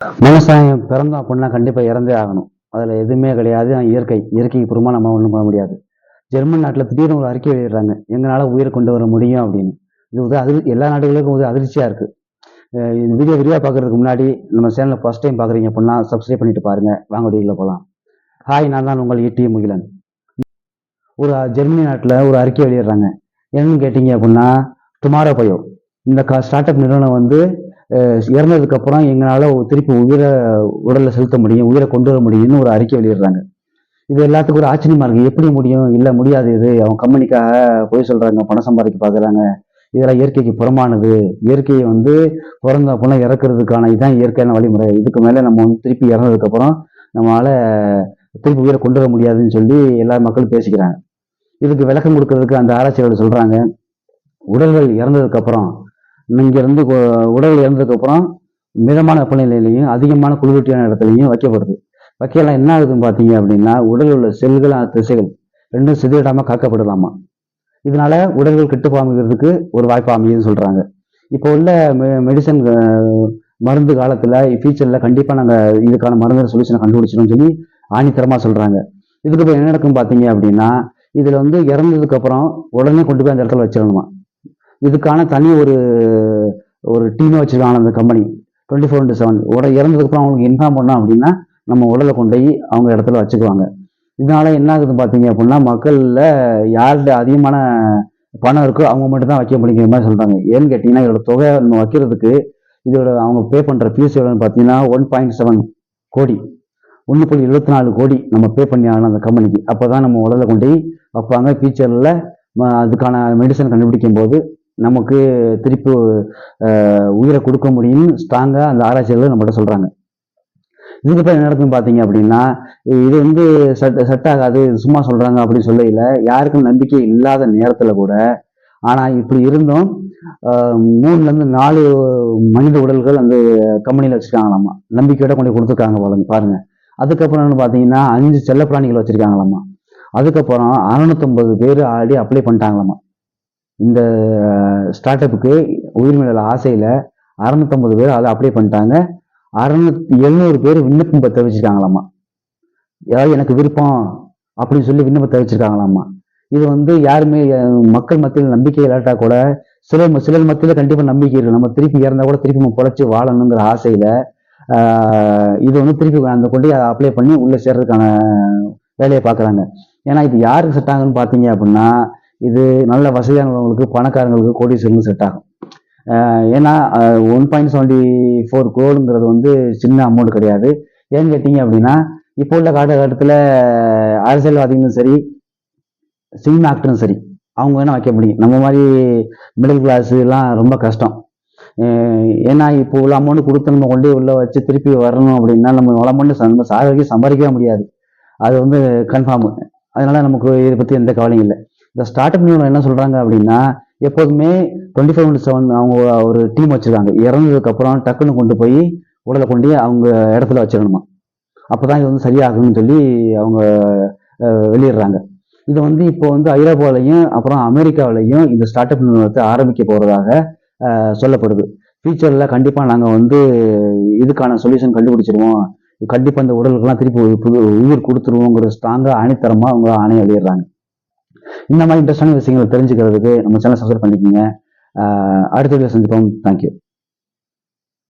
விவசாயம் பிறந்தோம் அப்படின்னா கண்டிப்பாக இறந்தே ஆகணும். அதில் எதுவுமே கிடையாது. இயற்கைக்கு புறமா நம்ம ஒன்றும் பண்ண முடியாது. ஜெர்மன் நாட்டில் திடீர்னு ஒரு அறிக்கை வெளியிடுறாங்க, எங்களால் உயிரை கொண்டு வர முடியும் அப்படின்னு. இது வந்து எல்லா நாடுகளுக்கும் ஒரு அதிர்ச்சியாக இருக்குது. இந்த வீடியோ விரிவாக பார்க்கறதுக்கு முன்னாடி நம்ம சேனலை ஃபர்ஸ்ட் டைம் பார்க்குறீங்க அப்படின்னா சப்ஸ்கிரைப் பண்ணிட்டு பாருங்க. வாங்க வீடியோக்குள்ள போகலாம். ஹாய், நான் தான் உங்கள் ஈட்டி முகிலன். ஒரு ஜெர்மனி நாட்டில் ஒரு அறிக்கை வெளியிடுறாங்க. என்னன்னு கேட்டீங்க அப்படின்னா, டுமாரோ பயோ இந்த ஸ்டார்ட் அப் நிறுவனம் வந்து இறந்ததுக்கு அப்புறம் எங்களால் திருப்பி உடலில் செலுத்த முடியும், உயிரை கொண்டு வர முடியும்னு ஒரு அறிக்கை வெளியிடுறாங்க. இது எல்லாத்துக்கும் ஒரு ஆச்சரியமா இருக்கு. எப்படி முடியும்? இல்லை, முடியாது. இது அவங்க கம்பெனிக்காக போய் சொல்றாங்க, பணம் சம்பாதிக்க பார்க்குறாங்க. இதெல்லாம் இயற்கைக்கு புறமானது. இயற்கையை வந்து பிறந்த அப்படின்னா இறக்குறதுக்கான இதுதான் இயற்கையான வழிமுறை. இதுக்கு மேலே நம்ம வந்து திருப்பி இறந்ததுக்கு அப்புறம் நம்மளால திருப்பி உயிரை கொண்டு வர முடியாதுன்னு சொல்லி எல்லா மக்களும் பேசிக்கிறாங்க. இதுக்கு விளக்கம் கொடுக்கறதுக்கு அந்த ஆராய்ச்சியாளர் சொல்றாங்க, உடல்கள் இறந்ததுக்கு அப்புறம் இங்கிருந்து உடல்கள் இறந்ததுக்கு அப்புறம் மிதமான வெப்பநிலையிலையும் அதிகமான குளிரூட்டியான இடத்துலையும் வைக்கப்படுது. வைக்கலாம் என்ன ஆகுதுன்னு பார்த்தீங்க அப்படின்னா, உடலில் உள்ள செல்கள் திசைகள் ரெண்டும் சிதையிடாம காக்கப்படுதாமா. இதனால உடல்கள் கெட்டு போகாமக்கிறதுக்கு ஒரு வாய்ப்பு அமையுதுன்னு சொல்றாங்க. இப்போ உள்ள மெடிசன் மருந்து காலத்துல ஃபியூச்சர்ல கண்டிப்பா நாங்க இதுக்கான மருந்து சொல்யூஷனை கண்டுபிடிச்சிடும் சொல்லி ஆணித்தரமா சொல்றாங்க. இதுக்கு இப்போ என்ன நடக்கும் பார்த்தீங்க அப்படின்னா, இதுல வந்து இறந்ததுக்கு அப்புறம் உடனே கொண்டு போய் அந்த இடத்துல வச்சிடணுமா. இதுக்கான தனி ஒரு டீமை வச்சிருக்காங்க அந்த கம்பெனி. 24/7 இறந்ததுக்கு அப்புறம் அவங்களுக்கு இன்ஃபார்ம் பண்ணோம் அப்படின்னா நம்ம உடலை கொண்டு போய் அவங்க இடத்துல வச்சுக்குவாங்க. இதனால என்ன ஆகுதுன்னு பார்த்தீங்க அப்படின்னா, மக்கள்ல யார்கிட்ட அதிகமான பணம் இருக்கோ அவங்க மட்டும் தான் வைக்க முடியுங்கிற மாதிரி சொல்றாங்க. ஏன்னு கேட்டீங்கன்னா, இதோட தொகை நம்ம வைக்கிறதுக்கு இதோட அவங்க பே பண்ற ஃபீஸ் எவ்வளோன்னு பார்த்தீங்கன்னா 1.7 கோடி, 1.74 கோடி நம்ம பே பண்ணி ஆகணும் அந்த கம்பெனிக்கு. அப்போதான் நம்ம உடலை கொண்டு போய் வைப்பாங்க. ஃபியூச்சர்ல அதுக்கான மெடிசன் கண்டுபிடிக்கும் போது நமக்கு திருப்பி உயிரை கொடுக்க முடியும்னு ஸ்ட்ராங்கா அந்த ஆராய்ச்சியாளர்கள் நம்மகிட்ட சொல்றாங்க. இதுக்கு என்ன நடக்குன்னு பார்த்தீங்க அப்படின்னா, இது வந்து செட் ஆகாது, சும்மா சொல்றாங்க அப்படின்னு சொல்லல. யாருக்கும் நம்பிக்கை இல்லாத நேரத்துல கூட, ஆனா இப்படி இருந்தும் 3-4 மனித உடல்கள் அந்த கம்பெனியில வச்சிருக்காங்களாமா. நம்பிக்கையோட கொண்டு கொடுத்துருக்காங்க பாருங்க. அதுக்கப்புறம் பார்த்தீங்கன்னா 5 செல்லப்பிராணிகள் வச்சிருக்காங்களாமா. அதுக்கப்புறம் 650 பேர் ஆல்ரெடி அப்ளை பண்ணிட்டாங்களாமா. இந்த ஸ்டார்ட் அப்புக்கு உயிர்மேல ஆசையில 650 பேர் அதை அப்ளை பண்ணிட்டாங்க. 700 பேர் விண்ணப்பம் தெரிவிச்சிருக்காங்களாமா. யாராவது எனக்கு விருப்பம் அப்படின்னு சொல்லி விண்ணப்பம் தெரிவிச்சிருக்காங்களாமா. இது வந்து யாருமே மக்கள் மத்தியில் நம்பிக்கை இல்லாட்டா கூட சிலர் மத்தியில கண்டிப்பா நம்பிக்கை இருக்கு. நம்ம திருப்பி இறந்தா கூட திருப்பி நம்ம பொழைச்சி வாழணுங்கிற ஆசையில இது வந்து திருப்பி அந்த கொண்டு அப்ளை பண்ணி உள்ள சேர்றதுக்கான வேலையை பார்க்குறாங்க. ஏன்னா இது யாருக்கு செட் ஆகுன்னு பார்த்தீங்க அப்படின்னா, இது நல்ல வசதியானவங்களுக்கு, பணக்காரங்களுக்கு, கோடீஸ்வரங்களுக்கு செட் ஆகும். ஏன்னா 1.74 கோடிங்கிறது வந்து சின்ன அமௌண்ட் கிடையாது. ஏன்னு கேட்டீங்க அப்படின்னா, இப்போ உள்ள காலகட்டத்தில் அரசியல்வாதிகளும் சரி, சினிமா ஆக்டரும் சரி, அவங்க வேணா வைக்க முடியும். நம்ம மாதிரி மிடில் கிளாஸ் எல்லாம் ரொம்ப கஷ்டம். ஏன்னா இப்போ உள்ள அமௌண்ட் கொடுத்து நம்ம கொண்டு உள்ள வச்சு திருப்பி வரணும் அப்படின்னா நம்ம அமௌண்ட் நம்ம சாகரிக்க சம்பாதிக்கவே முடியாது. அது வந்து கன்ஃபார்ம். அதனால நமக்கு இதை பற்றி எந்த கவலையும் இல்லை. இந்த ஸ்டார்ட் அப் நிறுவனம் என்ன சொல்றாங்க அப்படின்னா, எப்போதுமே 24/7 அவங்க ஒரு டீம் வச்சிருக்காங்க. இறந்ததுக்கு அப்புறம் டக்குன்னு கொண்டு போய் உடலை கொண்டு அவங்க இடத்துல வச்சிடணுமா. அப்பதான் இது வந்து சரியாகும்னு சொல்லி அவங்க வெளியிடுறாங்க. இது வந்து இப்போ வந்து ஐரோப்பாவிலையும் அப்புறம் அமெரிக்காவிலையும் இந்த ஸ்டார்ட் அப் நிறுவனத்தை ஆரம்பிக்க போறதாக சொல்லப்படுது. ஃபியூச்சர்ல கண்டிப்பா நாங்க வந்து இதுக்கான சொல்யூஷன் கண்டுபிடிச்சிருவோம், கண்டிப்பா இந்த உடலுக்கெல்லாம் திருப்பி புது உயிர் கொடுத்துருவோங்கிற ஸ்ட்ராங்கா ஆணித்தரமா அவங்க ஆணையம் வெளியிடுறாங்க. இந்த மாதிரி இன்ட்ரெஸ்டான விஷயங்களை தெரிஞ்சுக்கிறதுக்கு நம்ம சேனல் சப்ஸ்கிரைப் பண்ணிக்கோங்க. அடுத்த வீடியோ சந்திப்போம். தேங்க்யூ.